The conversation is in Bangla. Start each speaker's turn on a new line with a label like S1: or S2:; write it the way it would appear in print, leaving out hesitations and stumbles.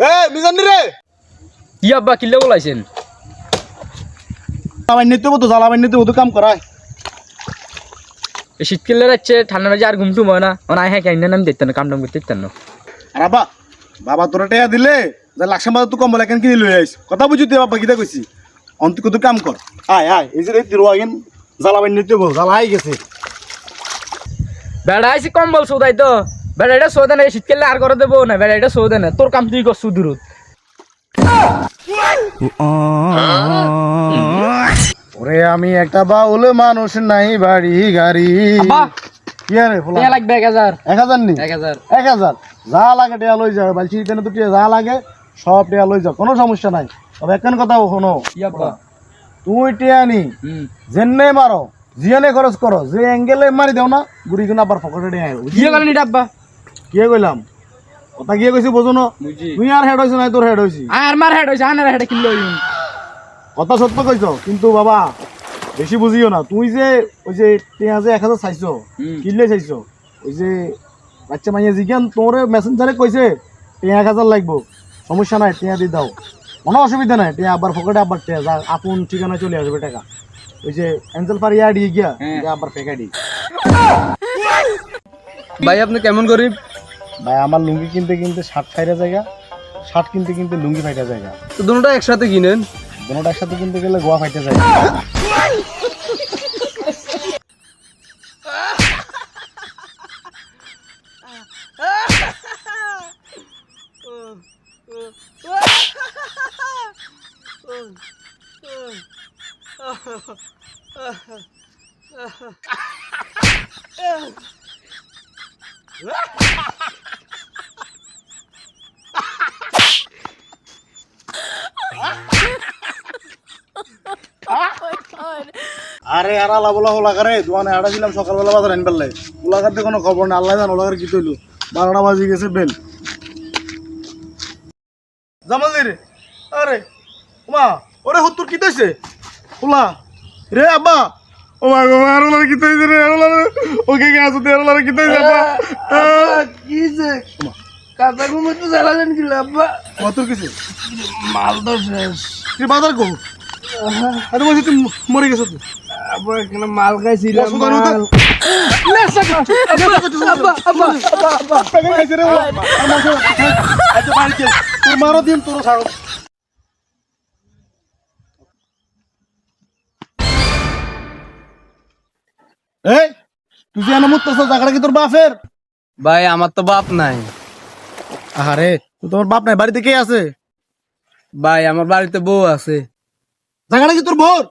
S1: এ মিজানি রে
S2: কি আব্বা কিল্লে বলাইছেন?
S1: জ্বালাবাইনিতে মতো কাম করায়।
S2: এই শীতকালে যাচ্ছে ঠান্ডা মাঝে আর ঘুমটুম হয় না। হ্যাঁ হ্যাঁ কেন নাম দেখতেন না, কাম টাম করতে দেখতেন না।
S1: আর বাবা বাবা তোরা টেয়া দিলে যে লাকসাম বাজার তুই কম্বল এখন কিনে লই আইস। কথা বুঝি তুই বাবা কিটা কইছি অন্ত কত কাম কর। আয় আয় এই যে তিরো আগেন জ্বালাবাইনিতে বল জ্বালা আই গেছে।
S2: বেড়া আইসি কম্বল সৌদাই তো বেড়া এটা সৌদে না, শীতকালে আর করে দেবো না। বেড়া এটা সৌদে না, তোর কাম তুই করছু দূরত।
S1: ওরে আমি একটা বাউল মানুষ নাই বাড়ি গাড়ি।
S2: আব্বা
S1: কি আরে ফুলা
S2: টিয়া লাগবে 1000।
S1: 1000 নি
S2: 1000
S1: 1000 যা লাগে টিয়া লই যাও। বলছি এখানে তো টিয়া যা লাগে সব টিয়া লই যাও, কোনো সমস্যা নাই। তবে একখান কথা শোনো,
S2: কি আব্বা?
S1: তুই টিয়া নি জেনে মারো জিয়ানে খরচ করো, যে অ্যাঙ্গেলে মারি দেও না গুড়ি গুনা আবার পকেটে নিয়ে আইবো।
S2: কি গেল নি আব্বা?
S1: কি কইলাম কথা কি কইছি বোঝো না? তুই আর হেড হইছ না তোর হেড হইছি।
S2: আর মার হেড হইছে, আনার হেড কিল্লো হইন।
S1: কথা সত্য কইছ, কিন্তু বাবা বেশি বুঝিও না। তুই যে ওই যে টিয়া যে 1000 চাইছো কিনলে চাইছো, ওই যে বাচ্চা মাইয়া জিজ্ঞান তোরে মেসেঞ্জারে কইছে টিয়া 1000 লাগবো। সমস্যা নাই, টিয়া দিয়ে দাও, কোনো অসুবিধা নাই। টিয়া আবার পকেটে আবার টিয়া যা আপন ঠিকানা চলে আসবে টাকা। ওই যে এঞ্জেল ফারিয়া দিয়ে গিয়া আবার ফেকা দি।
S2: ভাই আপনি কেমন গরিব?
S1: ভাই আমার লুঙ্গি কিনতে কিনতে শার্ট ফাইরা জায়গা, শার্ট কিনতে কিনতে লুঙ্গি ফাইটা জায়গা,
S2: তো দুটোটা একসাথে কিনেন।
S1: দুটোটা একসাথে কিনতে গেলে গোয়া ফাইটা যায়। আরে আর আলা বলা হলা করে দোকানে আড়া ছিলাম সকালবেলা বাজার আনবার লাই। ওলাকার তো কোনো খবর না, আল্লাহ জানো ওলাকার কি তৈলো। 12টা বাজি গেছে বেল। জামাল রে আরে ওমা ওরে হত্তুর কি তৈছে ওলা রে আব্বা। ও মা গো আর ওলার কি তৈছে রে, ওলার ওকে কে আসতে ওলার কি তৈছে আব্বা?
S2: কি যে কাটা ঘুমে তো জ্বালালেন কি আব্বা?
S1: হত্তুর কিছু
S2: মাল তো শেষ।
S1: তুই বাজার কো আরে বলছি তুই মরে গেছ তুই।
S2: আব্বা এখানে মাল খাইছিলাম।
S1: বসুদার উঠে।
S2: আব্বা আব্বা আব্বা আব্বা
S1: টাকা খাইছে রে ওলা। আচ্ছা বাড়িতে তোর মারো দিন তোর ছাড়ো। এই তুই যে এনে মুততেছ জায়গাটা কি তোর বাপের?
S2: ভাই আমার তো বাপ নাই।
S1: আরে তোমার বাপ নাই, বাড়িতে কে আছে?
S2: ভাই আমার বাড়িতে বউ আছে।
S1: জায়গাটা কি তোর বোর?